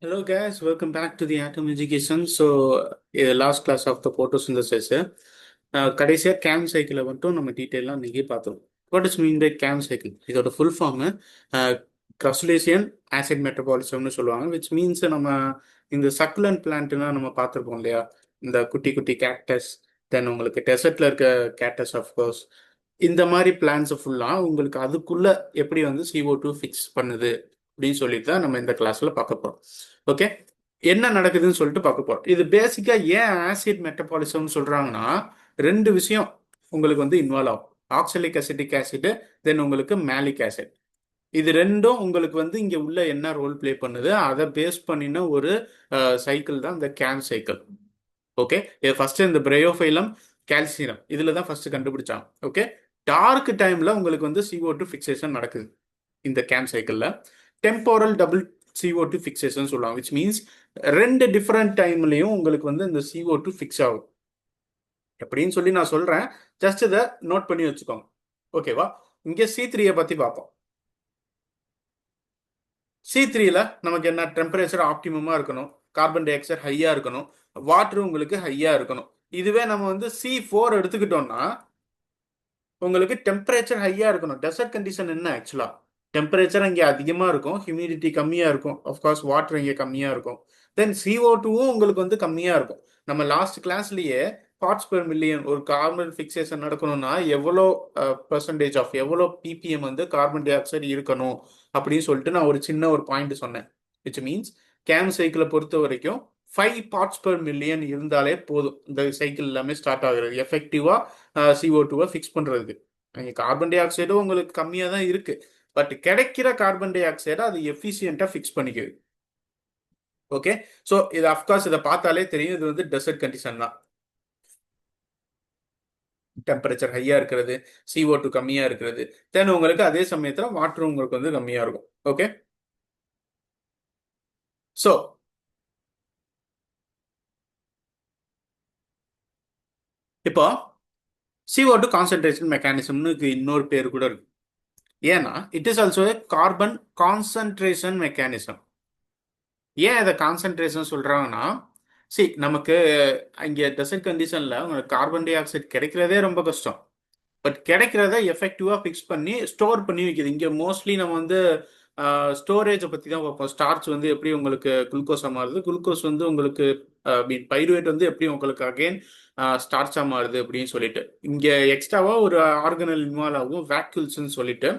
Hello guys, welcome back to the Atom Education. So, last class of the photosynthesis. கடைசியாக CAM சைக்கிளை மட்டும் நம்ம டீட்டெயிலாக இன்றைக்கி பார்த்தோம். What is mean by CAM cycle? இதோட ஃபுல் ஃபார்மு க்ரசுலேசியன் ஆசிட் மெட்டபாலிசம்னு சொல்லுவாங்க. விச் மீன்ஸ் நம்ம இந்த சக்குலன் பிளான்ட்னா நம்ம பார்த்துருப்போம் இல்லையா? இந்த குட்டி குட்டி கேக்டஸ், தென் உங்களுக்கு டெசர்ட்ல இருக்க கேக்டஸ் ஆஃப்கோர்ஸ். இந்த மாதிரி பிளான்ஸ் ஃபுல்லாக உங்களுக்கு அதுக்குள்ள எப்படி வந்து CO2 ஃபிக்ஸ் பண்ணுது அப்படின்னு சொல்லிட்டு தான் நம்ம இந்த கிளாஸ்ல பார்க்க போறோம். ஓகே, என்ன நடக்குதுன்னு சொல்லிட்டு பார்க்க போறோம். இது பேசிக்கா ஏன் ஆசிட் மெட்டபாலிசம் சொல்றாங்கன்னா, ரெண்டு விஷயம் உங்களுக்கு வந்து இன்வால்வ் ஆகும். ஆக்சலிக் அசிட்டிக் ஆசிட், தென் உங்களுக்கு மேலிக் ஆசிட். இது ரெண்டும் உங்களுக்கு வந்து இங்க உள்ள என்ன ரோல் பிளே பண்ணுது, அதை பேஸ் பண்ணின ஒரு சைக்கிள் தான் இந்த கேம் சைக்கிள். ஓகே, இது ஃபர்ஸ்ட் இந்த பிரயோஃபைலம் கால்சியம் இதுல தான் ஃபர்ஸ்ட் கண்டுபிடிச்சாங்க. ஓகே, டார்க் டைம்ல உங்களுக்கு வந்து CO2 ஃபிக்சேஷன் நடக்குது இந்த கேம் சைக்கிள்ல. டெம்போரல் டபுள் CO2 ஃபிக்சேஷன் சொல்லுவாங்க. விச் மீன்ஸ் ரெண்டு டிஃப்ரெண்ட் டைம்லையும் உங்களுக்கு வந்து இந்த CO2 ஃபிக்ஸ் ஆகும். எப்படின்னு சொல்லி நான் சொல்றேன், ஜஸ்ட் இதை நோட் பண்ணி வச்சுக்கோங்க. ஓகேவா? இங்க C3 பத்தி பார்ப்போம். C3ல நமக்கு என்ன டெம்பரேச்சர் ஆப்டிமமா இருக்கணும், கார்பன் டை ஆக்சைடு ஹையா இருக்கணும், வாட்டர் உங்களுக்கு ஹையா இருக்கணும். இதுவே நம்ம வந்து C4 எடுத்துக்கிட்டோம்னா உங்களுக்கு டெம்பரேச்சர் ஹையா இருக்கணும். டெசர்ட் கண்டிஷன் என்ன ஆக்சுவலா? டெம்பரேச்சர் இங்கே அதிகமாக இருக்கும், ஹியூமிடிட்டி கம்மியாக இருக்கும், அஃப்கோர்ஸ் வாட்டர் இங்கே கம்மியாக இருக்கும், தென் CO2வும் உங்களுக்கு வந்து கம்மியாக இருக்கும். நம்ம லாஸ்ட் கிளாஸ்லயே பார்ட்ஸ் பெர் மில்லியன் ஒரு கார்பன் ஃபிக்சேஷன் நடக்கணும்னா எவ்வளோ பெர்சன்டேஜ் ஆஃப் எவ்வளோ ppm வந்து கார்பன் டை ஆக்சைடு இருக்கணும் அப்படின்னு சொல்லிட்டு நான் ஒரு சின்ன ஒரு பாயிண்ட் சொன்னேன். விச் மீன்ஸ் கேம் சைக்கிளை பொறுத்த வரைக்கும் 5 பார்ட்ஸ் பெர் மில்லியன் இருந்தாலே போதும் இந்த சைக்கிள் எல்லாமே ஸ்டார்ட் ஆகுறது, எஃபெக்டிவா CO2வை ஃபிக்ஸ் பண்றதுக்கு. கார்பன் டை ஆக்சைடும் உங்களுக்கு கம்மியாக தான் இருக்கு, பட் கிடைக்கிற கார்பன் டை ஆக்சைடை அது எஃபிஷியண்டா ஃபிக்ஸ் பண்ணிக்குது. ஓகே, ஸோ இது அஃப்கோர்ஸ் இதை பார்த்தாலே தெரியும், இது வந்து டெசர்ட் கண்டிஷன் தான். டெம்பரேச்சர் ஹையா இருக்கிறது, CO2 கம்மியா இருக்கிறது, தென் உங்களுக்கு அதே சமயத்துல வாட்டரும் உங்களுக்கு வந்து கம்மியா இருக்கும். ஓகே, ஸோ இப்போ CO2 கான்சென்ட்ரேஷன் மெக்கானிசம்னு இன்னொரு பேர் கூட இருக்கு. ஏன்னா it is also carbon concentration mechanism. ஏன் இதை கான்சென்ட்ரேஷன் சொல்றாங்கன்னா, நமக்கு இங்கே டெசர்ட் கண்டிஷன்ல உங்களுக்கு கார்பன் டை ஆக்சைடு கிடைக்கிறதே ரொம்ப கஷ்டம், பட் கிடைக்கிறத எஃபெக்டிவா ஃபிக்ஸ் பண்ணி ஸ்டோர் பண்ணி வைக்குது. இங்கே மோஸ்ட்லி நம்ம வந்து ஸ்டோரேஜை பற்றி தான் பார்ப்போம். ஸ்டார்ச் வந்து எப்படி உங்களுக்கு குளுக்கோஸாக மாறுது, குளுக்கோஸ் வந்து உங்களுக்கு மீன் பைருவேட் வந்து எப்படி உங்களுக்கு அகெயின் ஸ்டார்ச்சாக மாறுது அப்படின்னு சொல்லிட்டு. இங்கே எக்ஸ்ட்ராவாக ஒரு ஆர்கனல் இன்வால்வ் ஆகும், வேக்யூல்ஸ்ன்னு சொல்லிட்டு.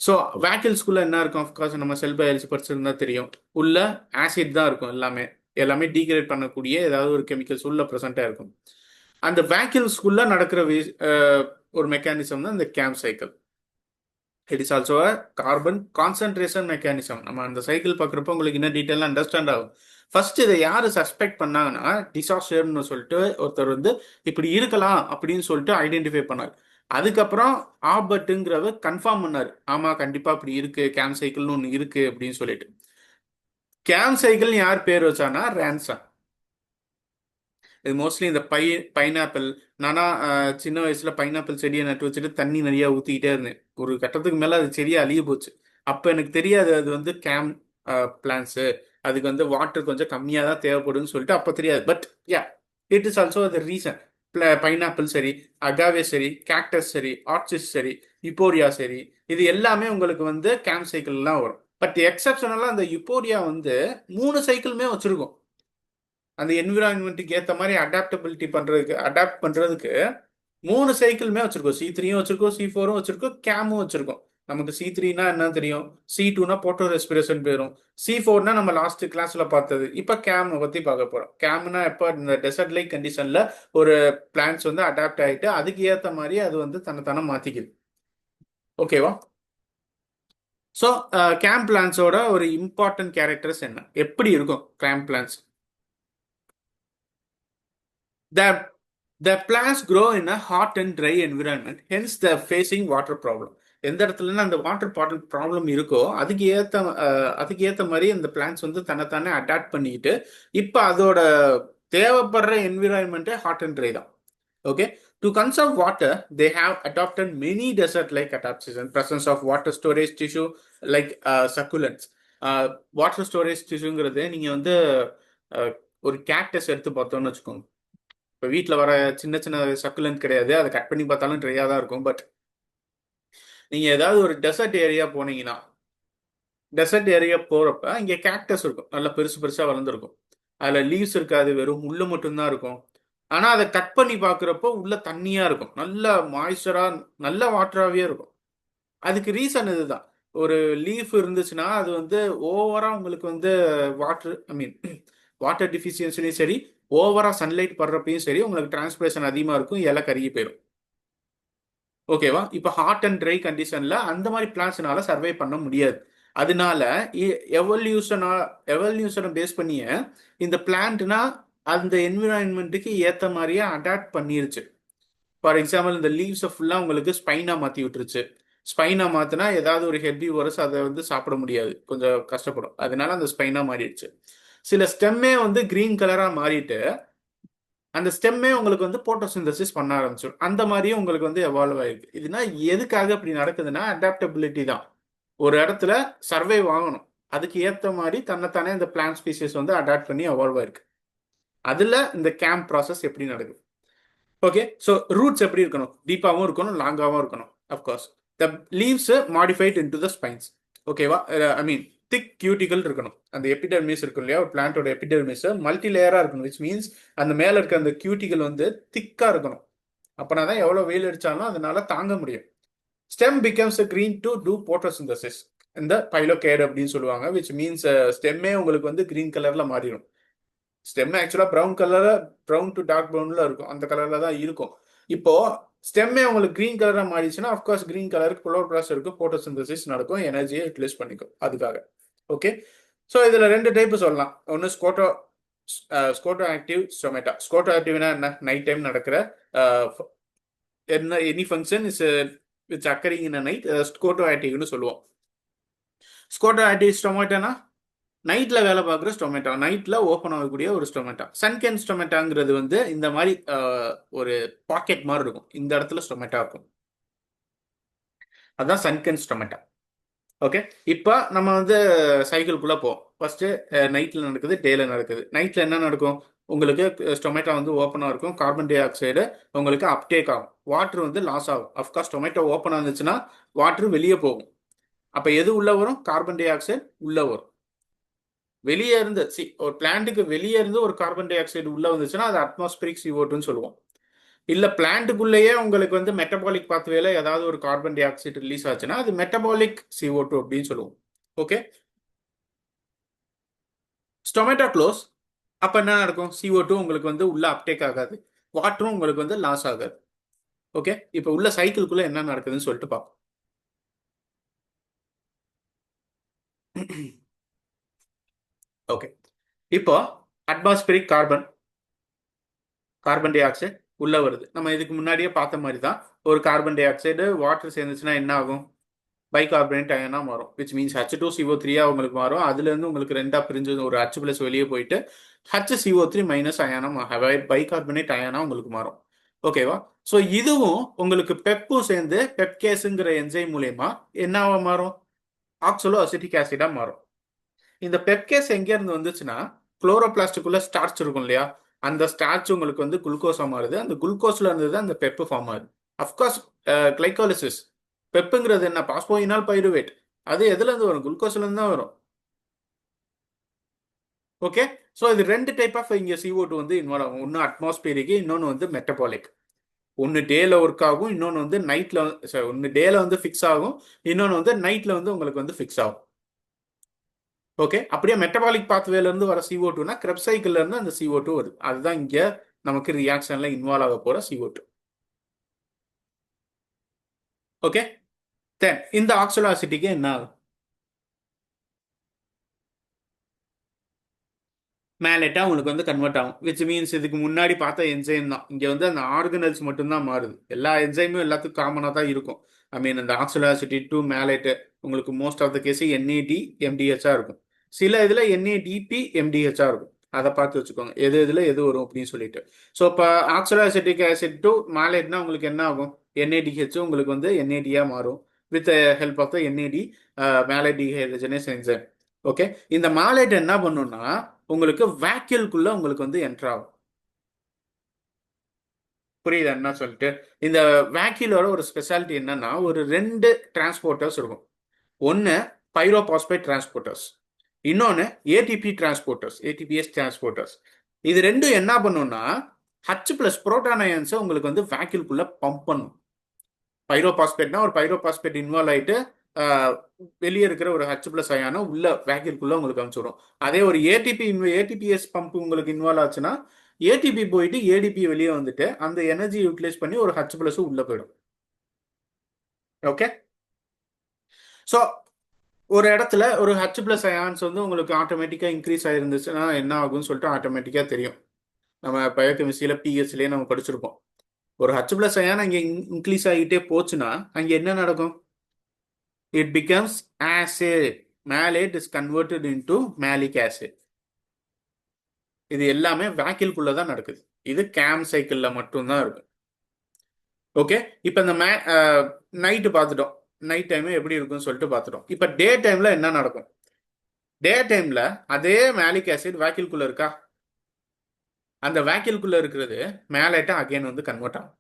ஸோ வேக்கிள்ஸ்குள்ள என்ன இருக்கும்? அஃப்கோர்ஸ் நம்ம செல் பயாலஜி படிச்சிருந்தா தெரியும், உள்ள ஆசிட் தான் இருக்கும். எல்லாமே எல்லாமே டீக்ரேட் பண்ணக்கூடிய ஏதாவது ஒரு கெமிக்கல்ஸ் உள்ள ப்ரெசென்ட்டாக இருக்கும். அந்த வேக்கிள்ஸ்குள்ள நடக்கிற ஒரு மெக்கானிசம் தான் இந்த game cycle. It is also a carbon concentration mechanism. நம்ம அந்த சைக்கிள் பார்க்குறப்போ உங்களுக்கு இன்னும் டீட்டெயிலாக அண்டர்ஸ்டாண்ட் ஆகும். ஃபர்ஸ்ட் இதை யாரு சஸ்பெக்ட் பண்ணாங்கன்னா, டிசாஸ்டர்னு சொல்லிட்டு ஒருத்தர் வந்து இப்படி இருக்கலாம் அப்படின்னு சொல்லிட்டு ஐடென்டிஃபை பண்ணார். அதுக்கப்புறம் ஆபர்ட்டுங்கிறவர் கன்ஃபார்ம் பண்ணார், ஆமா கண்டிப்பா அப்படி இருக்கு, கேம் சைக்கிள்னு ஒன்று இருக்கு அப்படின்னு சொல்லிட்டு. கேம் சைக்கிள் யார் பேர் வச்சானா? ரான்சன். இது மோஸ்ட்லி இந்த பைனாப்பிள். நானா சின்ன வயசுல பைனாப்பிள் செடியை நட்டு வச்சுட்டு தண்ணி நிறைய ஊத்திக்கிட்டே இருந்தேன். ஒரு கட்டத்துக்கு மேல அது செடியா அழிய போச்சு. அப்ப எனக்கு தெரியாது அது வந்து கேம் பிளான்ஸ், அதுக்கு வந்து வாட்டர் கொஞ்சம் கம்மியா தான் தேவைப்படும்னு சொல்லிட்டு அப்ப தெரியாது. But yeah, it is also the reason. Pineapple சரி, அகாவே சரி, கேக்டஸ் சரி, ஆர்ச்சிஸ் சரி, யுப்போரியா சரி, இது எல்லாமே உங்களுக்கு வந்து கேம் சைக்கிள்லாம் வரும். பட் எக்ஸப்ஷனலா அந்த யுப்போரியா வந்து 3 சைக்கிளுமே வச்சிருக்கும். அந்த என்விரான்மெண்ட்டுக்கு ஏற்ற மாதிரி அடாப்ட் பண்றதுக்கு 3 சைக்கிளுமே வச்சிருக்கோம். C3யும் வச்சிருக்கோம், C4ம் வச்சிருக்கோம், கேமும் வச்சிருக்கோம். நமக்கு C3னா என்ன தெரியும், C2னா போட்டோ ரெஸ்பிரேஷன் போயிடும், C4னா நம்ம லாஸ்ட் கிளாஸ்ல பார்த்தது. இப்ப கேம் பத்தி பார்க்க போறோம். கேம்னா எப்ப இந்த டெசர்ட் லைக் கண்டிஷன்ல ஒரு பிளான்ஸ் வந்து அடாப்ட் ஆயிட்டு அதுக்கு ஏற்ற மாதிரி அது வந்து தன்னை மாத்திக்குது. ஓகேவா? ஸோ கேம் பிளான்ஸோட ஒரு இம்பார்ட்டன்ட் கேரக்டர்ஸ் என்ன, எப்படி இருக்கும் CAM plants? The, the plants grow in a hot and dry environment, hence they're facing water problem. எந்த இடத்துலன்னா அந்த வாட்டர் ப்ராப்ளம் இருக்கோ அதுக்கு ஏற்ற மாதிரி அந்த பிளான்ஸ் வந்து தன்னைத்தானே அடாப்ட் பண்ணிக்கிட்டு இப்போ அதோட தேவைப்படுற என்விரான்மெண்ட்டே ஹாட் அண்ட் ட்ரை தான். Okay, to conserve water they have adapted many desert like adaptation, presence of water storage tissue like succulents. Water storage டிஷ்யூங்கிறது நீங்கள் வந்து அஹ், ஒரு கேக்டஸ் எடுத்து பார்த்தோம்னு வச்சுக்கோங்க. இப்போ வீட்டில் வர சின்ன சின்ன சக்குலன்ட் கிடையாது, அதை கட் பண்ணி பார்த்தாலும் ட்ரையாக தான் இருக்கும். பட் நீங்கள் ஏதாவது ஒரு டெசர்ட் ஏரியா போனீங்கன்னா, டெசர்ட் ஏரியா போகிறப்ப இங்கே கேக்டஸ் இருக்கும், நல்லா பெருசு பெருசாக வளர்ந்துருக்கும். அதில் லீவ்ஸ் இருக்காது, வெறும் முள்ளு மட்டும்தான் இருக்கும். ஆனால் அதை கட் பண்ணி பார்க்குறப்போ உள்ள தண்ணியாக இருக்கும், நல்ல மாய்ஸ்சராக, நல்ல வாட்டராகவே இருக்கும். அதுக்கு ரீசன் இதுதான். ஒரு லீஃப் இருந்துச்சுன்னா அது வந்து ஓவரா உங்களுக்கு வந்து வாட்டர், ஐ மீன் வாட்டர் டிஃபிஷியன்சிலையும் சரி, ஓவரா சன்லைட் படுறப்பையும் சரி, உங்களுக்கு டிரான்ஸ்பிரேஷன் அதிகமாக இருக்கும், இலை கருகி போயிடும். ஓகேவா? இப்போ ஹாட் அண்ட் ட்ரை கண்டிஷன்ல அந்த மாதிரி பிளான்ஸ்னால சர்வை பண்ண முடியாது. அதனால எவல்யூஷனா எவல்யூஷனை பேஸ் பண்ணிய இந்த பிளான்ட்னா அந்த என்விரான்மெண்ட்டுக்கு ஏற்ற மாதிரியே அடாப்ட் பண்ணிருச்சு. ஃபார் எக்ஸாம்பிள் இந்த லீவ்ஸை ஃபுல்லாக உங்களுக்கு ஸ்பைனாக மாற்றி விட்டுருச்சு. ஸ்பைனாக மாற்றினா ஏதாவது ஒரு ஹெவி வரஸ் அதை வந்து சாப்பிட முடியாது, கொஞ்சம் கஷ்டப்படும். அதனால அந்த ஸ்பைனாக மாறிடுச்சு. சில ஸ்டெம்மே வந்து கிரீன் கலராக மாறிட்டு அந்த ஸ்டெம்மே உங்களுக்கு வந்து போட்டோசிந்தசிஸ் பண்ண ஆரம்பிச்சிடும். அந்த மாதிரியும் உங்களுக்கு வந்து எவால்வ் ஆயிருக்கு. இதுனா எதுக்காக அப்படி நடக்குதுன்னா அடாப்டபிலிட்டி தான். ஒரு இடத்துல சர்வைவ் ஆகணும், அதுக்கு ஏற்ற மாதிரி தன்னைத்தானே இந்த பிளான்ட் ஸ்பீசிஸ் வந்து அடாப்ட் பண்ணி எவால்வ் ஆயிருக்கு. அதில் இந்த கேம்ப் ப்ராசஸ் எப்படி நடக்குது? ஓகே, ஸோ ரூட்ஸ் எப்படி இருக்கணும்? டீப்பாகவும் இருக்கணும், லாங்காகவும் இருக்கணும். Of course the leaves modified in to the spines. ஓகேவா? ஐ மீன் திக் கியூட்டிக்கல் இருக்கணும். அந்த எபிடெர்மிஸ் இருக்கும் இல்லையா, ஒரு பிளான்ட்டோட எபிடெர்மிஸ் மல்டி லேயராக இருக்கணும். விச் மீன்ஸ் அந்த மேலே இருக்க அந்த கியூட்டிக்கல் வந்து திக்காக இருக்கணும். அப்போனா தான் எவ்வளோ வெயில் அடித்தாலும் அதனால தாங்க முடியும். Stem becomes green to do photosynthesis. இந்த பைலோகேட் அப்படின்னு சொல்லுவாங்க. விச் மீன்ஸ் ஸ்டெம்மே உங்களுக்கு வந்து கிரீன் கலரில் மாறிடும். ஸ்டெம் ஆக்சுவலா ப்ரௌன் டு டார்க் ப்ரௌன்ல இருக்கும், அந்த கலர்ல தான் இருக்கும். இப்போ ஸ்டெம்மே உங்களுக்கு கிரீன் கலரா மாறிடுச்சுன்னா அஃப்கோர்ஸ் கிரீன் கலருக்கு புளோரோபிளாஸ்ட் இருக்கும், போட்டோசிந்தசிஸ் நடக்கும், எனர்ஜியை யூட்டிலைஸ் பண்ணிக்கும் அதுக்காக. ஓகே, ஸோ இதுல ரெண்டு டைப் சொல்லலாம். ஒன்று ஸ்கோட்டோ ஆக்டிவ், ஸ்டொமேட்டா. ஸ்கோட்டோ ஆக்டிவ்னா என்ன? நைட் டைம் நடக்கிற என்ன any function is which occurring in night, scoto ஆக்டிவ்னு சொல்லுவோம். ஸ்கோட்டோ ஆக்டிவ் ஸ்டொமேட்டோனா நைட்ல வேலை பார்க்குற ஸ்டொமேட்டோ, நைட்ல ஓப்பன் ஆகக்கூடிய ஒரு ஸ்டொமேட்டோ. சன்கேன் ஸ்டொமேட்டோங்கிறது வந்து இந்த மாதிரி ஒரு பாக்கெட் மாதிரி இருக்கும், இந்த இடத்துல ஸ்டொமேட்டோ இருக்கும், அதுதான் சன்கேன் ஸ்டொமேட்டோ. ஓகே, இப்போ நம்ம வந்து சைக்கிள்குள்ள போவோம். ஃபர்ஸ்ட் நைட்ல நடக்குது, டேல நடக்குது. நைட்ல என்ன நடக்கும்? உங்களுக்கு ஸ்டொமேட்டோ வந்து ஓப்பனாக இருக்கும், கார்பன் டை ஆக்சைடு உங்களுக்கு அப்டேக் ஆகும், வாட்டர் வந்து லாஸ் ஆகும். அஃப்கோர்ஸ் டொமேட்டோ ஓப்பனாக இருந்துச்சுன்னா வாட்டர் வெளியே போகும். அப்போ எது உள்ள வரும்? கார்பன் டை ஆக்சைடு உள்ள வரும். வெளியே இருந்து ஒரு பிளான்ட்டுக்கு வெளியே இருந்து ஒரு கார்பன் டை ஆக்சைடு உள்ள வந்துச்சுன்னா அது அட்மாஸ்பிரிக் CO2ன்னு சொல்லுவோம். இல்ல பிளான்ட்டுக்குள்ளேயே உங்களுக்கு வந்து மெட்டபாலிக் பாத்வேல ஏதாவது ஒரு கார்பன் டை ஆக்சைடு ரிலீஸ் ஆச்சுன்னா அது மெட்டபாலிக் CO2 அப்படின்னு சொல்லுவோம். Okay, stomata close. அப்ப என்ன நடக்கும்? CO2 உங்களுக்கு வந்து உள்ள அப்டேக் ஆகாது, வாட்டரும் உங்களுக்கு வந்து லாஸ் ஆகாது. ஓகே, இப்போ உள்ள சைக்கிள்குள்ள என்ன நடக்குதுன்னு சொல்லிட்டு பார்ப்போம். ஓகே, இப்போ அட்மாஸ்பிரிக் கார்பன் டை ஆக்சைடு உள்ள வருது. நம்ம இதுக்கு முன்னாடியே பார்த்த மாதிரி தான். ஒரு கார்பன் டை ஆக்சைடு வாட்டர் சேர்ந்துச்சுன்னா என்ன ஆகும்? பைகார்பனேட் அயனா மாறும். விச் மீன்ஸ் H2CO3 உங்களுக்கு மாறும். அதுல இருந்து உங்களுக்கு ரெண்டா பிரிஞ்சு ஒரு H+ வெளியே போயிட்டு HCO3- அயனா பைகார்பனேட் அயனா உங்களுக்கு மாறும். ஓகேவா? ஸோ இதுவும் உங்களுக்கு பெப்பும் சேர்ந்து பெப்கேஸுங்கிற என்சைம் மூலயமா என்னவா மாறும்? ஆக்சலோ அசிட்டிக் ஆசிடா மாறும். இந்த பெப்கேஸ் எங்க இருந்து வந்துச்சுன்னா குளோரோபிளாஸ்டுக்குள்ள ஸ்டார்ச் இருக்கும் இல்லையா, அந்த ஸ்டார்ச் உங்களுக்கு வந்து குளுக்கோஸா மாறுது. அந்த குளுக்கோஸ்ல இருந்து தான் அந்த பெப்பு ஃபார்ம் ஆகுது. Of course glycolysis. பெப்புங்கிறது என்ன? Phosphoenolpyruvate. அது எதுல இருந்து வரும்? குளுக்கோஸ்ல இருந்து தான் வரும். ஓகே, ஸோ இது ரெண்டு டைப் ஆஃப் இங்க CO2 வந்து இன்வால்வ் ஆகும். ஒன்று அட்மாஸ்பியரிக், இன்னொன்று வந்து மெட்டபாலிக். ஒன்று டேல ஒர்க் ஆகும், இன்னொன்று வந்து நைட்ல, ஒன்று டேல வந்து ஃபிக்ஸ் ஆகும், இன்னொன்று வந்து நைட்ல வந்து உங்களுக்கு வந்து ஃபிக்ஸ் ஆகும். ஓகே, அப்படியே மெட்டபாலிக் பாத்வேல இருந்து வர CO2னா கிரெப் சைக்கிள்ல இருந்து அந்த CO2 வருது. அதுதான் இங்க நமக்கு ரியாக்ஷன்ல இன்வால்வ் ஆக போற CO2. ஓகே, தென் இந்த ஆக்சலோசிட்டிக்கு என்ன ஆகும்? மேலேட்டா உங்களுக்கு வந்து கன்வெர்ட் ஆகும். விச் மீன்ஸ் இதுக்கு முன்னாடி பார்த்த என்சைம் தான். இங்க வந்து அந்த ஆர்கனல்ஸ் மட்டும்தான் மாறுது. எல்லா என்சைமும் எல்லாத்துக்கும் காமனா தான் இருக்கும். ஐ மீன் அந்த ஆக்சலோசிட்டி டு மேலேட் உங்களுக்கு most of the case NAD MDH இருக்கும். சில இதுல NADP MDH இருக்கும். அதை பார்த்து வச்சுக்கோங்க, எது இதுல எது வரும் அப்படின்னு சொல்லிட்டு. ஸோ இப்போ ஆக்சலோசிட்டிக் ஆசிட் டு மேலேட்னா உங்களுக்கு என்ன ஆகும்? NADH உங்களுக்கு வந்து NAD மாறும் with help of the NAD malate dehydrogenase enzyme. Okay, இந்த மாலேட் என்ன பண்ணும்னா உங்களுக்கு வேக்யூல்குள்ள உங்களுக்கு வந்து என்டர் ஆகும். புரியுது என்ன சொல்லிட்டு? இந்த வேக்யூலோட ஒரு ஸ்பெஷாலிட்டி என்னன்னா ஒரு ரெண்டு டிரான்ஸ்போர்ட்டர்ஸ் இருக்கும். ஒன்று பைரோபாஸ்பேட் டிரான்ஸ்போர்ட்டர்ஸ், இன்னொன்று ஏடிபி டிரான்ஸ்போர்ட்டர்ஸ், ஏடிபிஎஸ் டிரான்ஸ்போர்ட்டர்ஸ். இது ரெண்டும் என்ன பண்ணும்னா ஹச் பிளஸ் புரோட்டான் அயன்ஸை உங்களுக்கு வந்து வேக்யூல்குள்ள பம்ப் பண்ணும். பைரோபாஸ்பேட்னா ஒரு பைரோபாஸ்பேட் இன்வால்வ் ஆயிட்டு வெளியே இருக்கிற ஒரு ஹச் பிளஸ் அயானை உள்ள வேக்யூல்குள்ள உங்களுக்கு அனுப்பிச்சுடும். அதே ஒரு ஏடிபிஎஸ் பம்ப் உங்களுக்கு இன்வால்வ் ஆச்சுன்னா ஏடிபி போயிட்டு ஏடிபி வெளியே வந்துட்டு அந்த எனர்ஜி யூட்டிலைஸ் பண்ணி ஒரு ஹச் பிளஸ் உள்ள போயிடும். ஓகே, ஸோ ஒரு இடத்துல ஒரு ஹச் பிளஸ் அயான்ஸ் வந்து உங்களுக்கு ஆட்டோமேட்டிக்காக இன்க்ரீஸ் ஆயிருந்துச்சுன்னா என்ன ஆகும்னு சொல்லிட்டு ஆட்டோமேட்டிக்காக தெரியும். நம்ம பயோகெமிஸ்ட்ரியில் பிஹெச்லேயே நம்ம படிச்சிருப்போம். ஒரு ஹச் பிளஸ் அயான் அங்கே இன்க்ரீஸ் ஆகிட்டே போச்சுன்னா அங்கே என்ன நடக்கும்? It becomes acid. Malate is converted into malic acid. இது எல்லாமே வேக்கிள்குள்ள தான் நடக்குது. இது கேம் சைக்கிள்ல மட்டும்தான் இருக்கு. ஓகே, இப்போ இந்த நைட்டு பார்த்துட்டோம். நைட் டைம் எப்படி இருக்குன்னு சொல்லிட்டு பார்த்துட்டோம். இப்போ டே டைம்ல என்ன நடக்கும்? டே டைம்ல அதே மேலிக் ஆசிட் வேக்கிள்குள்ள இருக்கா? அந்த வேக்கிள்குள்ள இருக்கிறது மேலேட்டா அகைன் வந்து கன்வெர்ட் ஆகும்.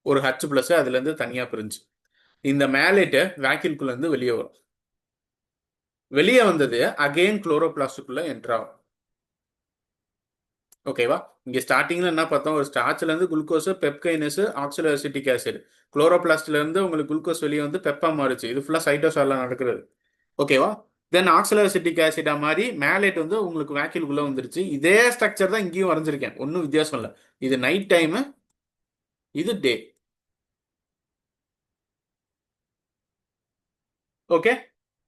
ஒரு ஹச் பிளஸ் அதுல இருந்து தனியா பிரிஞ்சு இந்த மேலேட்டு வேக்கிள்குள்ள இருந்து வெளியே வரும். வெளியே வந்தது அகைன் குளோரோபிளாஸ்டுக்குள்ள என்டர் ஆகும். ஓகேவா? இங்க ஸ்டார்டிங்ல என்ன பார்த்தோம்? ஒரு ஸ்டார்ச்ல இருந்து குளுக்கோஸ், பெப்கைனஸ், ஆக்சிலோஅசிட்டிக் ஆசிட், குளோரோபிளாஸ்ட்ல இருந்து உங்களுக்கு குளுக்கோஸ் வெளியே வந்து பெப்பா மாறுச்சு. இது ஃபுல்லா சைட்டோசால்ல நடக்கிறது. ஓகேவா? தென் ஆக்சிலோஅசிட்டிக் ஆசிடா மாதிரி மேலேட் வந்து உங்களுக்கு வேக்கிள்குள்ள வந்துருச்சு. இதே ஸ்ட்ரக்சர் தான் இங்கேயும் வரைஞ்சிருக்கேன், ஒன்றும் வித்தியாசம் இல்லை. இது நைட் டைம், இது டே. ஓகே,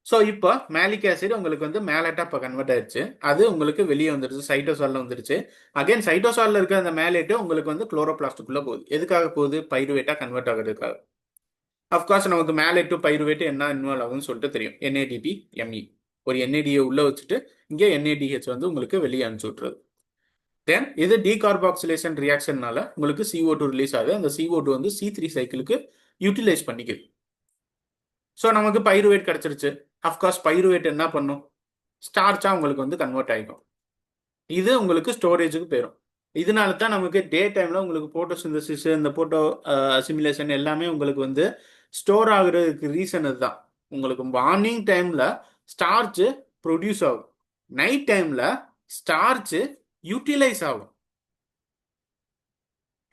ஸோ இப்போ மேலிக் ஆசிட் உங்களுக்கு வந்து மேலேட்டா இப்போ கன்வெர்ட் ஆயிடுச்சு. அது உங்களுக்கு வெளியே வந்துருச்சு, சைட்டோசால்ல வந்துருச்சு. அகைன் சைட்டோசால்ல இருக்க அந்த மேலேட்டு உங்களுக்கு வந்து குளோரோபிளாஸ்டுக்குள்ள போகுது. எதுக்காக போகுது? பைருவேட்டா கன்வெர்ட் ஆகிறதுக்காக. அஃப்கோர்ஸ் நமக்கு மேலேட் டு பைருவேட் என்ன இன்வால்வ் ஆகுதுன்னு சொல்லிட்டு தெரியும். என்ஏடிபி எம்இ, ஒரு என்ஏடியை உள்ள வச்சுட்டு இங்கே என்ஏடிஹெச் வந்து உங்களுக்கு வெளியே அனுப்பிச்சு விட்டுறது. தென் இது டீகார்பாக்சிலேஷன் ரியாக்ஷன்னால உங்களுக்கு CO2 ரிலீஸ் ஆகுது. அந்த CO2 வந்து C3 சைக்கிளுக்கு யூட்டிலைஸ் பண்ணிக்குது. ஸோ நமக்கு பைருவேட் கிடைச்சிருச்சு. அஃப்கோர்ஸ் பைருவேட் என்ன பண்ணும்? ஸ்டார்ச்சா உங்களுக்கு வந்து கன்வெர்ட் ஆகிக்கும். இது உங்களுக்கு ஸ்டோரேஜுக்கு போயிடும். இதனால தான் நமக்கு டே டைம்ல உங்களுக்கு போட்டோசிந்தசிஸ், இந்த போட்டோ அசிமிலேஷன் எல்லாமே உங்களுக்கு வந்து ஸ்டோர் ஆகுறதுக்கு ரீசன் இதுதான். உங்களுக்கு மார்னிங் டைம்ல ஸ்டார்ச் ப்ரொடியூஸ் ஆகும், நைட் டைம்ல ஸ்டார்ச் யூட்டிலைஸ் ஆகும்.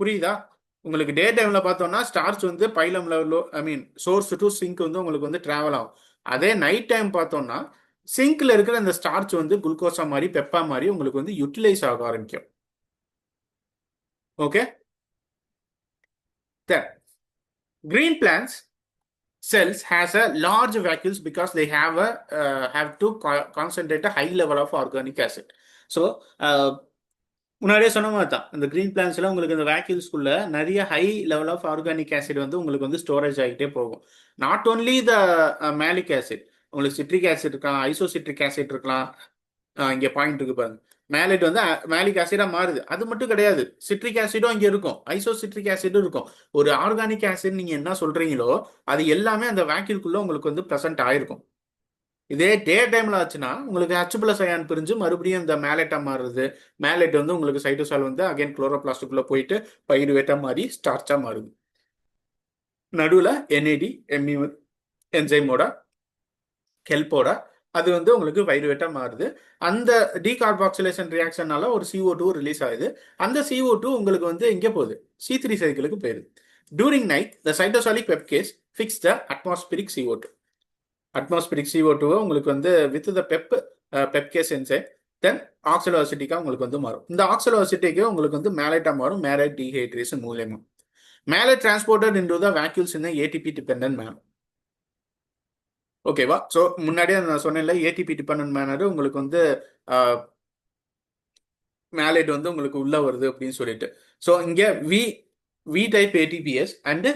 புரியுதா? உங்களுக்கு டே டைம்ல பார்த்தோம்னா ஸ்டார்ச் வந்து பைலம் லெவலோ சோர்ஸ் டு சிங்க் வந்து உங்களுக்கு வந்து டிராவல் ஆகும். அதே நைட் டைம் பார்த்தோம்னா சிங்க்ல இருக்கிற அந்த ஸ்டார்ச் வந்து குளுக்கோஸா மாதிரி பெப்பா மாதிரி உங்களுக்கு வந்து யூட்டிலைஸ் ஆக ஆரம்பிக்கும். Okay, green plants cells has a large vacuoles because they have to concentrate a high level of organic acid. So முன்னாடியே சொன்ன மாதிரி தான் இந்த கிரீன் பிளான்ஸ்ல உங்களுக்கு இந்த வேக்யூல்ஸ்குள்ள நிறைய high level of organic acid வந்து உங்களுக்கு வந்து ஸ்டோரேஜ் ஆகிட்டே போகும். Not only the malic acid, உங்களுக்கு சிட்ரிக் ஆசிட் இருக்கலாம், ஐசோசிட்ரிக் ஆசிட் இருக்கலாம். இங்க பாயிண்ட் இருக்கு பாருங்க, மேலேட் வந்து மேலிக் ஆசிடா மாறுது. அது மட்டும் கிடையாது, சிட்ரிக் ஆசிடும் இங்க இருக்கும், ஐசோசிட்ரிக் ஆசிடும் இருக்கும். ஒரு ஆர்கானிக் ஆசிட் நீங்க என்ன சொல்றீங்களோ அது எல்லாமே அந்த வேக்யூல்குள்ள உங்களுக்கு வந்து ப்ரெசென்ட் ஆயிருக்கும். இதே டே டைம்ல ஆச்சுன்னா உங்களுக்கு ஹச் பிளஸ் அயான் பிரிஞ்சு மறுபடியும் இந்த மேலேட்டா மாறுது. மேலேட் வந்து உங்களுக்கு சைட்டோசால் வந்து அகைன் குளோரோபிளாஸ்டுக்குள்ள போயிட்டு பைருவேட்டா மாறி ஸ்டார்ச்சா மாறுது. நடுவில் NAD ME என்சைமோட ஹெல்ப்போட அது வந்து உங்களுக்கு பைருவேட்டா மாறுது. அந்த டீகார்பாக்சிலேஷன் ரியாக்ஷனால ஒரு CO2 ரிலீஸ் ஆகுது. அந்த CO2 உங்களுக்கு வந்து எங்கே போகுது? C3 சைக்கிளுக்கு போயிருது. During night the cytosolic PEPCase fix the atmospheric CO2. Atmospheric CO2 உங்களுக்கு வந்து வித் த பெப்கேஸ் என்சைம் தென் ஆக்சிலோஅசிட்டிக்கா உங்களுக்கு வந்து மாறும். இந்த ஆக்சிலோஅசிட்டிக்கு உங்களுக்கு வந்து மேலேட்டா மாறும், மேலேட் டீஹைட்ரேஷன் மூலியமா. Malate transported into the vacuoles in ATP dependent manner. ஓகேவா? ஸோ முன்னாடியே நான் சொன்னேன்ல, ATP டிபெண்டன்ட் மேனர் உங்களுக்கு வந்து மேலேட் வந்து உங்களுக்கு உள்ள வருது அப்படின்னு சொல்லிட்டு. ஸோ இங்கே we type ATPase and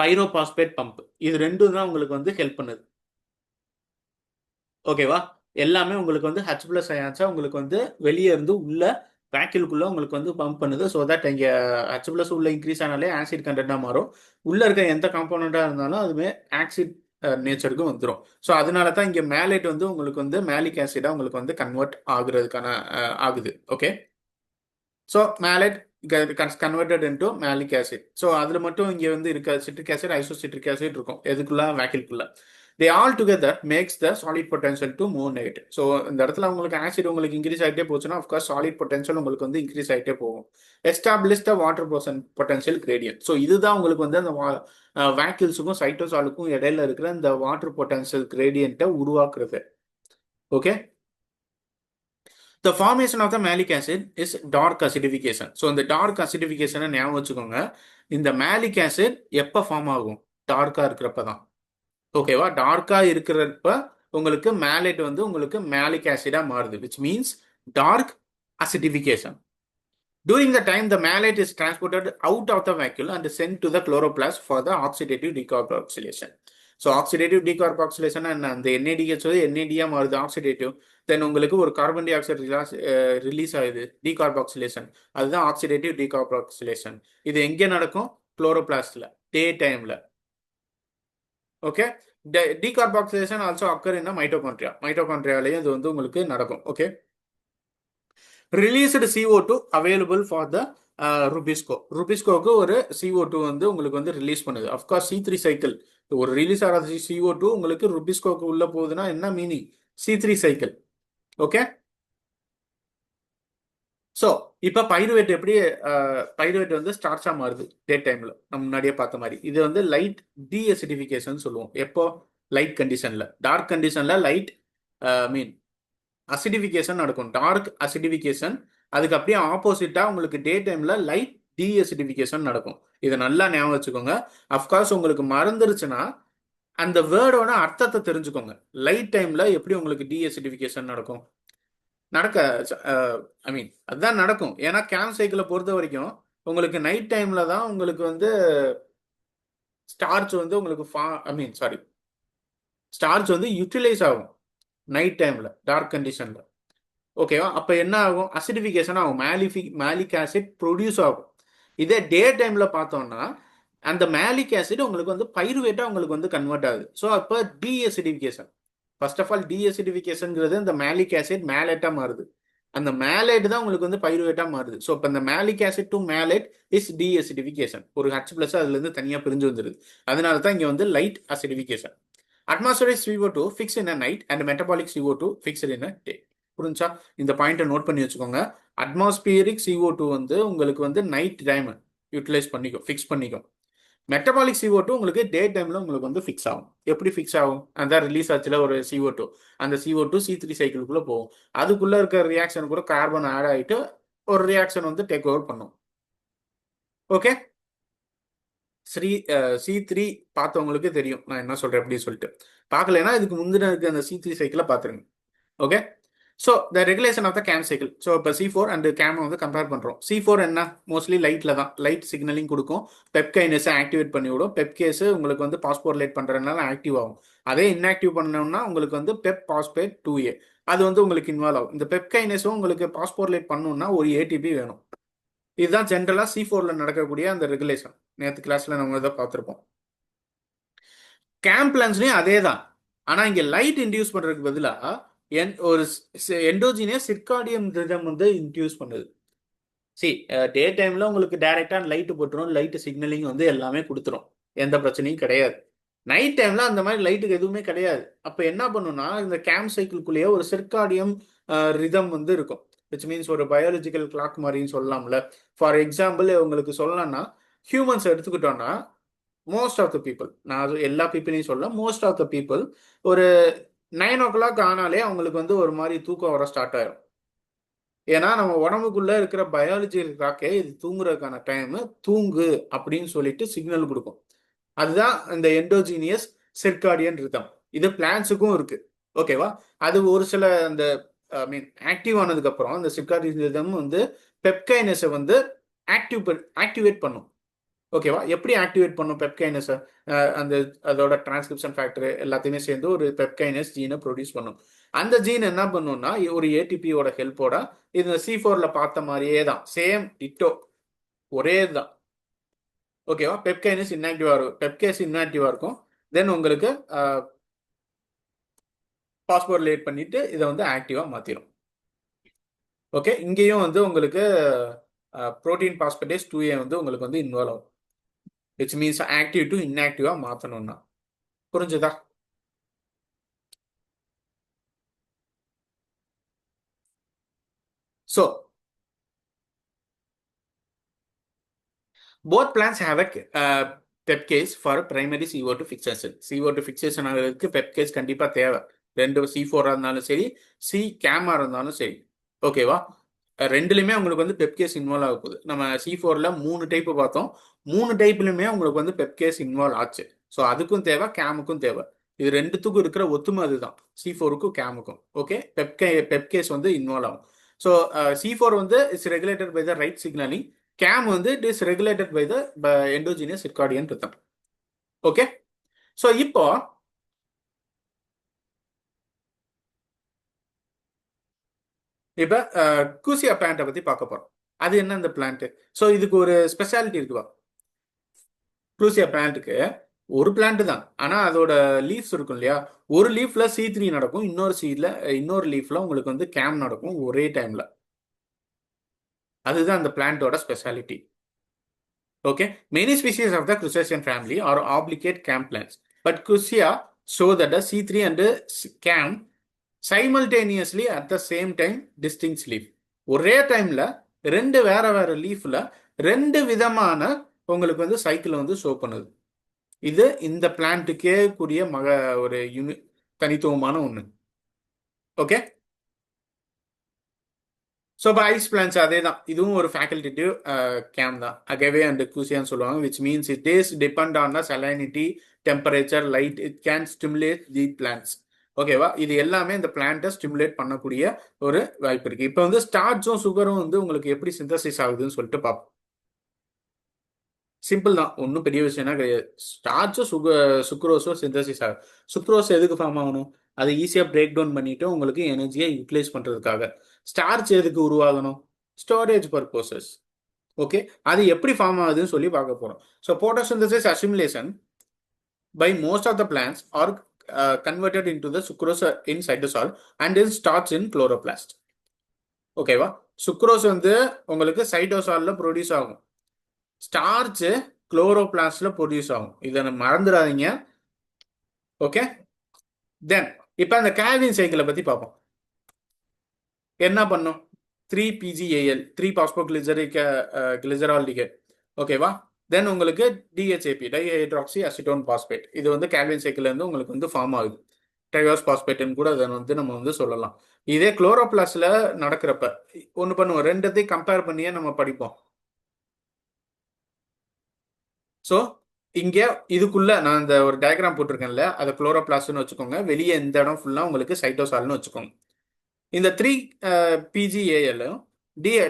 pyrophosphate pump, இது ரெண்டும் தான் உங்களுக்கு வந்து ஹெல்ப் பண்ணுது. ஓகேவா? எல்லாமே உங்களுக்கு வந்து H பிளஸ் அயான்ஸா உங்களுக்கு வந்து வெளியே இருந்து உள்ள வேக்யூலுக்குள்ள உங்களுக்கு வந்து பம்ப் பண்ணுது. ஸோ தட் இங்கே H பிளஸ் உள்ள இன்க்ரீஸ் ஆனாலே ஆசிட் கண்டென்ட்டாக மாறும். உள்ள இருக்க எந்த காம்போனண்டா இருந்தாலும் அதுவே ஆசிட் நேச்சருக்கு வந்துடும். ஸோ அதனால தான் இங்கே மேலேட் வந்து உங்களுக்கு வந்து மேலிக் ஆசிடா உங்களுக்கு வந்து கன்வெர்ட் ஆகுறதுக்கான ஆகுது. Okay, so malate converted into malic acid. So அதில் மட்டும் இங்கே வந்து இருக்க சிட்ரிக் ஆசிட் ஐசோசிட்ரிக் ஆசிட் இருக்கும் எதுக்குள்ள வேக்கிள்குள்ள. They all together makes the solid potential to move negative. So இந்த இடத்துல உங்களுக்கு ஆசிட் உங்களுக்கு இன்க்ரீஸ் ஆகிட்டே போச்சுன்னா அஃப்கோர்ஸ் சாலிட் பொட்டன்ஷியல் உங்களுக்கு வந்து இன்க்ரீஸ் ஆகிட்டே போகும். Establish the water potential gradient. So இதுதான் உங்களுக்கு வந்து அந்த வேக்கிள்ஸுக்கும் சைட்டோசாலுக்கும் இடையில இருக்கிற இந்த வாட்டர் பொட்டன்ஷியல் கிரேடியன்ட்டை உருவாக்குறது. Okay, the formation of the malic acid is dark acidification. So இந்த டார்க் அசிடிஃபிகேஷனை ஞாபகம் வச்சுக்கோங்க. இந்த மேலிக் ஆசிட் எப்போ ஃபார்ம் ஆகும்? டார்க்காக இருக்கிறப்ப தான். ஓகேவா, டார்க்காக இருக்கிறப்ப உங்களுக்கு மேலேட் வந்து உங்களுக்கு மேலிக் ஆசிடா மாறுது, which means dark acidification. During the time, the malate is transported out of the vacuole and sent to the chloroplast for the oxidative decarboxylation. So oxidative decarboxylation அந்த NADH NADயா மாறுது ஆக்சிடேட்டிவ். தென் உங்களுக்கு ஒரு carbon dioxide release ஆகுது decarboxylation. அதுதான் oxidative decarboxylation. இது எங்கே நடக்கும்? குளோரோபிளாஸ்ட்ல, டே டைம்ல. Okay, decarboxylation also occur in mitochondria. மைட்டோகாண்ட்ரியாலையும் இது வந்து உங்களுக்கு நடக்கும். Okay, released CO2 available for the RuBisCO. ருபிஸ்கோக்கு ஒரு CO2 வந்து உங்களுக்கு வந்து ரிலீஸ் பண்ணுது. அஃப்கோர்ஸ் C3 சைக்கிள் ஒரு ரிலீஸ் ஆகாத CO2 உங்களுக்கு ருபிஸ்கோக்கு உள்ள போகுதுன்னா என்ன meaning? C3 cycle. Okay, so இப்போ பைருவேட் எப்படி பைருவேட் வந்து ஸ்டார்ச்சா மாறுது டே டைம்ல நம்ம முன்னாடியே பார்த்த மாதிரி. இது வந்து லைட் டீஎசிடிஃபிகேஷன் சொல்லுவோம். எப்போ? லைட் கண்டிஷன்ல. டார்க் கண்டிஷன்ல லைட் மீன் அசிடிஃபிகேஷன் நடக்கும், டார்க் அசிடிஃபிகேஷன். அதுக்கு அப்படியே ஆப்போசிட்டா உங்களுக்கு டே டைம்ல லைட் டீஎசிடிஃபிகேஷன் நடக்கும். இதை நல்லா ஞாபகம் வச்சுக்கோங்க. அஃப்கோர்ஸ் உங்களுக்கு மறந்துருச்சுன்னா அந்த வேர்டோட அர்த்தத்தை தெரிஞ்சுக்கோங்க. லைட் டைம்ல எப்படி உங்களுக்கு டீஎசிடிஃபிகேஷன் நடக்கும்? நடக்க ஐ மீன் அதுதான் நடக்கும். ஏன்னா கேம் சைக்கிளை பொறுத்த வரைக்கும் உங்களுக்கு நைட் டைம்ல தான் உங்களுக்கு வந்து ஸ்டார்ச் வந்து உங்களுக்கு ஸ்டார்ச் வந்து யூட்டிலைஸ் ஆகும் நைட் டைம்ல டார்க் கண்டிஷன்ல. ஓகேவா, அப்ப என்ன ஆகும்? அசிடிஃபிகேஷன் ஆகும், மேலிக் ஆசிட் ப்ரொடியூஸ் ஆகும். இதே டே டைம்ல பார்த்தோம்னா அந்த மேலிக் ஆசிட் உங்களுக்கு வந்து பைருவேட்டா உங்களுக்கு வந்து கன்வெர்ட் ஆகுது. ஸோ அப்போ டீஎசிடிஃபிகேஷன். ஃபர்ஸ்ட் ஆஃப் ஆல் டீஎசிடிஃபிகேஷன்ங்கிறது இந்த மேலிக் ஆசிட் மேலேட்டா மாறுது. அந்த மேலேட் தான் உங்களுக்கு வந்து பைருவேட்டா மாறுது. ஸோ இப்போ இந்த malic acid to malate is deacidification. ஒரு H+ அதுல இருந்து தனியாக பிரிஞ்சு வந்துருது. அதனால தான் இங்க வந்து light acidification. Atmospheric CO2 fix in a night and metabolic CO2 fixed in a day. புரிஞ்சா? இந்த பாயிண்ட்டை நோட் பண்ணி வச்சுக்கோங்க. அட்மாஸ்பியரிக் CO2 வந்து உங்களுக்கு வந்து நைட் டைம் யூட்டிலைஸ் பண்ணிக்கும், ஃபிக்ஸ் பண்ணிக்கும். மெட்டபாலிக் CO2 உங்களுக்கு டே டைம்ல உங்களுக்கு வந்து ஃபிக்ஸ் ஆகும். எப்படி ஃபிக்ஸ் ஆகும்? அந்த ரிலீஸ் ஆச்சுல ஒரு CO2, அந்த CO2 C3 சைக்கிளுக்குள்ள போகும். அதுக்குள்ள இருக்க ரியாக்ஷன் கூட கார்பன் ஆட் ஆகிட்டு ஒரு ரியாக்ஷன் வந்து டேக் ஓவர் பண்ணும். ஓகே, C3 பார்த்தவங்களுக்கு தெரியும் நான் என்ன சொல்றேன் அப்படின்னு சொல்லிட்டு. பார்க்கலன்னா இதுக்கு முந்தின இருக்க அந்த C3 சைக்கிளை பார்த்துருங்க. Okay, so the regulation of the CAM cycle. So இப்போ C4 அண்ட் கேம் வந்து கம்பேர் பண்ணுறோம். C4 என்ன? மோஸ்ட்லி லைட்டில் தான், லைட் சிக்னலிங் கொடுக்கும், பெப்கைனஸை ஆக்டிவேட் பண்ணி விடும். பெப்கேஸ் உங்களுக்கு வந்து பாஸ்போர்லேட் பண்ணுறதுனால ஆக்டிவ் ஆகும். அதே இன்ஆக்டிவ் பண்ணணும்னா உங்களுக்கு வந்து பெப் பாஸ்பேட் 2A அது வந்து உங்களுக்கு இன்வால்வ் ஆகும். இந்த பெப்கைனஸும் உங்களுக்கு பாஸ்போர்லேட் பண்ணணும்னா ஒரு ATP வேணும். இதுதான் ஜென்ரலாக C4ல நடக்கக்கூடிய அந்த ரெகுலேஷன். நேற்று கிளாஸ்ல நம்ம இதை பார்த்துருப்போம். கேம் பிளான்ஸ்லயும் அதே தான். ஆனால் இங்கே லைட் இன்டியூஸ் பண்ணுறதுக்கு பதிலாக ஒரு எண்டோஜினியஸ் சிர்காடியம் ரிதம் வந்து இன்டியூஸ் பண்ணுது. டே டைம்ல உங்களுக்கு டைரக்டா லைட் போட்டுரும், லைட் சிக்னலிங் வந்து எல்லாமே கொடுத்துரும், எந்த பிரச்சனையும் கிடையாது. நைட் டைம்ல அந்த மாதிரி லைட்டுக்கு எதுவுமே கிடையாது. அப்ப என்ன பண்ணும்னா இந்த கேம் சைக்கிள்குள்ளேயே ஒரு சிர்காடியம் ரிதம் வந்து இருக்கும், விச் மீன்ஸ் ஒரு பயாலஜிக்கல் கிளாக் மாதிரின்னு சொல்லலாம்ல. ஃபார் எக்ஸாம்பிள் உங்களுக்கு சொல்லலாம்னா ஹியூமன்ஸ் எடுத்துக்கிட்டோம்னா மோஸ்ட் ஆஃப் த பீப்புள், நான் எல்லா பீப்புளையும் சொல்ல, மோஸ்ட் ஆஃப் த பீப்புள் ஒரு 9 o'clock ஆனாலே அவங்களுக்கு வந்து ஒரு மாதிரி தூக்கம் வர ஸ்டார்ட் ஆயிரும். ஏன்னா நம்ம உடம்புக்குள்ள இருக்கிற பயாலஜி கிளாக்கே இது தூங்குறதுக்கான டைம், தூங்கு அப்படின்னு சொல்லிட்டு சிக்னல் கொடுக்கும். அதுதான் இந்த எண்டோஜீனியஸ் சிர்காடியன் ரிதம். இது பிளான்ஸுக்கும் இருக்கு. ஓகேவா, அது ஒரு சில அந்த ஆக்டிவ் ஆனதுக்கு அப்புறம் அந்த சிர்காடியன் ரிதம் வந்து பெப்கைனஸை வந்து ஆக்டிவேட் பண்ணும். ஓகேவா, எப்படி ஆக்டிவேட் பண்ணும் பெப்கைனஸை? அந்த அதோட டிரான்ஸ்கிரிப்ஷன் ஃபேக்டர் எல்லாத்தையுமே சேர்ந்து ஒரு பெப்கைனஸ் ஜீனை ப்ரொடியூஸ் பண்ணும். அந்த ஜீன் என்ன பண்ணும்னா ஒரு ATPயோட ஹெல்ப்போட இந்த C4ல பார்த்த மாதிரியே தான், சேம் டிட்டோ, ஒரே தான். ஓகேவா, பெப்கைனஸ் இன்ஆக்டிவா இருக்கும், பெப்கேஸ் இன்ஆக்டிவா இருக்கும், தென் உங்களுக்கு பாஸ்போர்லேட் பண்ணிட்டு இதை வந்து ஆக்டிவாக மாற்றிடும். ஓகே, இங்கேயும் வந்து உங்களுக்கு புரோட்டீன் பாஸ்பேட்டேஸ் 2A வந்து உங்களுக்கு வந்து இன்வால்வ் ஆகும். விச் மீன்ஸ் ஆக்டிவ் டு இன்ஆக்டிவாக மாற்றணும்னா. புரிஞ்சுதா? So both plants have a pepcase for primary CO2 fixation. CO2 fixation ஆகிறதுக்கு pepcase கண்டிப்பா தேவை. ரெண்டு C4 இருந்தாலும் சரி, C கேமா இருந்தாலும் சரி. ஓகேவா? ரெண்டுலையுமே உங்களுக்கு வந்து பெப்கேஸ் இன்வால்வ் ஆக போகுது. நம்ம C4ல 3 டைப் பார்த்தோம். 3 டைப்லையுமே உங்களுக்கு வந்து பெப்கேஸ் இன்வால்வ் ஆச்சு. ஸோ அதுக்கும் தேவை, கேமுக்கும் தேவை. இது ரெண்டுத்துக்கும் இருக்கிற ஒத்துமை அதுதான், C4க்கும் கேமுக்கும். ஓகே, பெப்கேஸ் வந்து இன்வால்வ் ஆகும். ஸோ C4 வந்து it's regulated by the light signalling. CAM வந்து it is regulated by the endogenous circadian rhythm. Okay, so இப்போ கூசியா பிளான்ட்டை பத்தி பார்க்க போறோம். அது என்ன இந்த பிளான்ட்? ஸோ இதுக்கு ஒரு ஸ்பெஷாலிட்டி இருக்குவா. குளூசியா பிளான்ட்டுக்கு ஒரு பிளான்ட் தான், ஆனா அதோட லீஃப்ஸ் இருக்கும் இல்லையா, ஒரு லீஃப்ல C3 நடக்கும், இன்னொரு லீஃப்ல உங்களுக்கு வந்து கேம் நடக்கும் ஒரே டைம்ல. அதுதான் அந்த பிளான்ட்டோட ஸ்பெஷாலிட்டி. Okay, many species of the crustacean family are obligate cam plants, but Crucia show that the C3 and cam simultaneously at the same time distinct leaf. ஒரே டைம்ல ரெண்டு வேற வேற லீஃப்ல ரெண்டு விதமான உங்களுக்கு வந்து சைக்கிள் வந்து ஷோ பண்ணுது. இது இந்த பிளான்ட்டுக்கே கூடிய ஒரு தனித்துவமான ஒண்ணு. ஓகே, ஸோ இப்போ ஐஸ் பிளான்ஸ் அதே தான், இதுவும் ஒரு ஃபேக்கல்டேட்டிவ் கேம் தான். அகவே அண்ட் கூசியான்னு சொல்லுவாங்க, which means it is depend on the salinity, temperature, light. It can stimulate the plants. ஓகேவா, இது எல்லாமே இந்த பிளான்ட்டை ஸ்டிமுலேட் பண்ணக்கூடிய ஒரு வாய்ப்பு இருக்கு. இப்போ வந்து ஸ்டார்ச்சும் சுகரும் வந்து உங்களுக்கு எப்படி சிந்தசிஸ் ஆகுதுன்னு சொல்லிட்டு பார்ப்போம். சிம்பிள் தான், ஒன்றும் பெரிய விஷயம்னா கிடையாது. ஸ்டார்ச்சும் சுக்ரோஸும் சிந்தசிஸ் ஆகும். சுக்ரோஸ் எதுக்கு ஃபார்ம் ஆகணும்? அதை ஈஸியாக பிரேக் டவுன் பண்ணிட்டு உங்களுக்கு எனர்ஜியை யூட்டிலைஸ் பண்ணுறதுக்காக. ஸ்டார்ச் எதுக்கு உருவாகணும்? Storage purposes. ஓகே, அது எப்படி ஃபார்ம் ஆகுதுன்னு சொல்லி பார்க்க போகிறோம். So photosynthesis assimilation by most of the plants are converted into the sucrose in cytosol and in starch in chloroplast. ஓகேவா, சுக்ரோஸ் வந்து உங்களுக்கு சைட்டோசால்ல ப்ரொடியூஸ் ஆகும், ஸ்டார்ச் குளோரோபிளாஸ்ட்ல ப்ரொடியூஸ் ஆகும். இதை மறந்துடாதீங்க. ஓகே, தென் இப்போ அந்த கேல்வின் சைக்கிளை பத்தி பார்ப்போம். என்ன பண்ணும்? 3PGAL, 3 பாஸ்போகிளிசரிக் கிளிசரால்டிகேட். ஓகேவா, தென் உங்களுக்கு DHAP, டைஹைட்ராக்சி அசிட்டோன் பாஸ்பேட். இது வந்து கேல்வின் சைக்கிள் இருந்து உங்களுக்கு வந்து ஃபார்ம் ஆகுது. ட்ரைவாஸ் பாஸ்பேட்னு கூட அதை வந்து நம்ம வந்து சொல்லலாம். இதே குளோரோபிளாஸ்ட்ல நடக்கிறப்ப ஒன்று பண்ணுவோம், ரெண்டத்தையும் கம்பேர் பண்ணியே நம்ம படிப்போம். ஸோ இங்கே இதுக்குள்ள நான் இந்த ஒரு டயக்ராம் போட்டிருக்கேன்ல, அதை குளோரோபிளாஸ்ட்னு வச்சுக்கோங்க. வெளியே இந்த இடம் ஃபுல்லாக உங்களுக்கு சைட்டோசால்னு வச்சுக்கோங்க. இந்த 3PGALலும்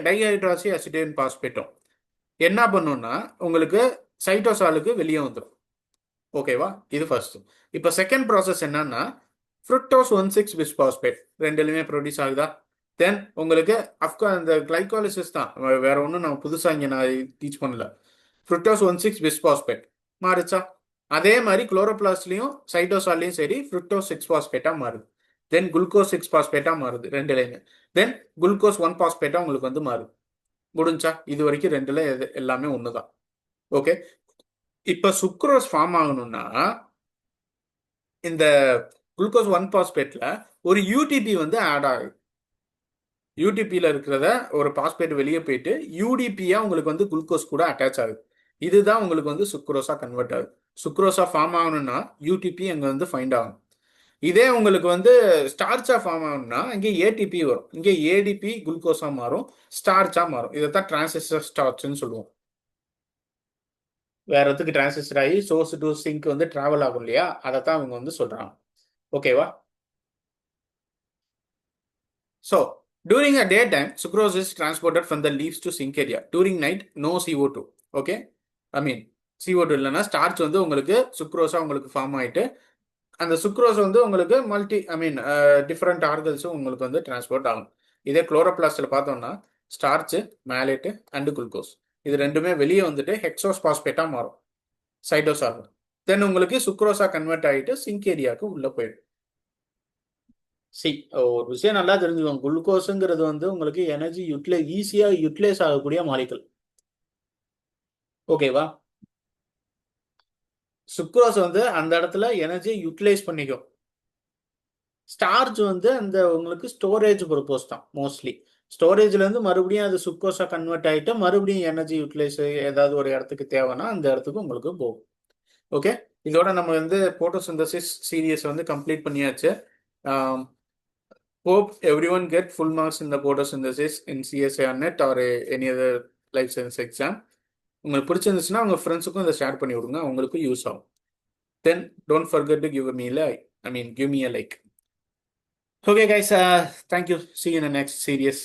டைஹைட்ராக்சி அசிட்டோன் பாஸ்பேட்டும் என்ன பண்ணுன்னா உங்களுக்கு சைட்டோசாலுக்கு வெளியே வந்துடும். ஓகேவா, இது ஃபர்ஸ்ட். இப்போ செகண்ட் ப்ராசஸ் என்னன்னா ஃப்ருக்டோஸ் 1,6 பிஸ்பாஸ்பேட் ரெண்டுலையுமே ப்ரொடியூஸ் ஆகுதா. தென் உங்களுக்கு அந்த கிளைகாலிசிஸ் தான், வேற ஒன்றும் நம்ம புதுசாக இங்கே நான் டீச் பண்ணல. ஃப்ருக்டோஸ் 1,6 பிஸ்பாஸ்பேட் மாறுச்சா, அதே மாதிரி குளோரோபிளாஸ்ட்லையும் சைட்டோசால்லையும் சரி ஃப்ருக்டோஸ் 6 பாஸ்பேட்டாக மாறுது. தென் குளுக்கோஸ் 6 பாஸ்பேட்டாக மாறுது ரெண்டுலையுமே. தென் குளுக்கோஸ் 1 பாஸ்பேட்டாக உங்களுக்கு வந்து மாறுது. முடிஞ்சா இது வரைக்கும் ரெண்டுல எல்லாமே ஒண்ணுதான். ஓகே, இப்ப சுக்ரோஸ் ஃபார்ம் ஆகணும்னா இந்த குளுக்கோஸ் 1 பாஸ்பேட்ல ஒரு யூடிபி வந்து ஆட் ஆகுது. யூடிபியில் இருக்கிறத ஒரு பாஸ்பேட் வெளியே போயிட்டு யூடிபியா உங்களுக்கு வந்து குளுக்கோஸ் கூட அட்டாச் ஆகுது. இதுதான் உங்களுக்கு வந்து சுக்ரோஸா கன்வெர்ட் ஆகுது. சுக்ரோஸா ஃபார்ம் ஆகணும்னா யூடிபி அங்க வந்து ஃபைண்ட் ஆகும். இதே உங்களுக்கு வந்து ஸ்டார்ச்சா ஃபார்ம் ஆகணும்னா இங்கே ஏடிபி வரும், இங்கே ஏடிபி குளுக்கோஸா மாறும், ஸ்டார்ச்சா மாறும். இதைத்தான் டிரான்சிஸ்டர் ஸ்டார்ச்னு சொல்லுவோம். வேற இடத்துக்கு டிரான்சிஸ்டர் ஆகி சோர்ஸ் டு சிங்க் வந்து டிராவல் ஆகும் இல்லையா, அதைத்தான் அவங்க வந்து சொல்றாங்க. ஓகேவா, so during a daytime sucrose is transported from the leaves to sink area. During night no CO2. Okay, I mean CO2 இல்லைன்னா ஸ்டார்ச் வந்து உங்களுக்கு சுக்ரோஸா உங்களுக்கு ஃபார்ம் ஆயிட்டு அந்த சுக்ரோஸ் வந்து உங்களுக்கு டிஃப்ரெண்ட் ஆர்கன்ஸும் உங்களுக்கு வந்து டிரான்ஸ்போர்ட் ஆகும். இதே குளோரோபிளாஸ்ட்ல பார்த்தோம்னா ஸ்டார்ச், மேலேட்டு அண்ட் குளுக்கோஸ் இது ரெண்டுமே வெளியே வந்துட்டு ஹெக்ஸோஸ் பாஸ்பேட்டா மாறும் சைட்டோசால். தென் உங்களுக்கு சுக்ரோஸா கன்வெர்ட் ஆகிட்டு சிங்க் ஏரியாவுக்கு உள்ளே போயிடும். சி ஒரு விஷயம் நல்லா தெரிஞ்சுக்கோங்க, குளுக்கோஸுங்கிறது வந்து உங்களுக்கு எனர்ஜி ஈஸியாக யூட்டிலைஸ் ஆகக்கூடிய மாலிகுல். ஓகேவா? சுக்ரோஸ் வந்து அந்த இடத்துல எனர்ஜியை யூட்டிலைஸ் பண்ணிக்கும். ஸ்டார்ச் வந்து அந்த உங்களுக்கு ஸ்டோரேஜ் பர்பஸ் தான் மோஸ்ட்லி. ஸ்டோரேஜ்லேருந்து மறுபடியும் அது சுக்ரோஸா கன்வெர்ட் ஆகிட்டு மறுபடியும் எனர்ஜி யூட்டிலைஸ் ஏதாவது ஒரு இடத்துக்கு தேவைன்னா அந்த இடத்துக்கு உங்களுக்கு போகும். ஓகே, இதோட நம்ம வந்து போட்டோசிந்தசிஸ் சீரியஸ் வந்து கம்ப்ளீட் பண்ணியாச்சு. Hope everyone get full marks in the photosynthesis in CSA or NET or any other life science exam. உங்களுக்கு பிடிச்சிருந்துச்சுன்னா உங்கள் ஃப்ரெண்ட்ஸுக்கும் இதை ஷேர் பண்ணி விடுங்க, அவங்களுக்கும் யூஸ் ஆகும். தென் don't forget to give me like, give me a like. Okay guys, thank you. See you in the next series.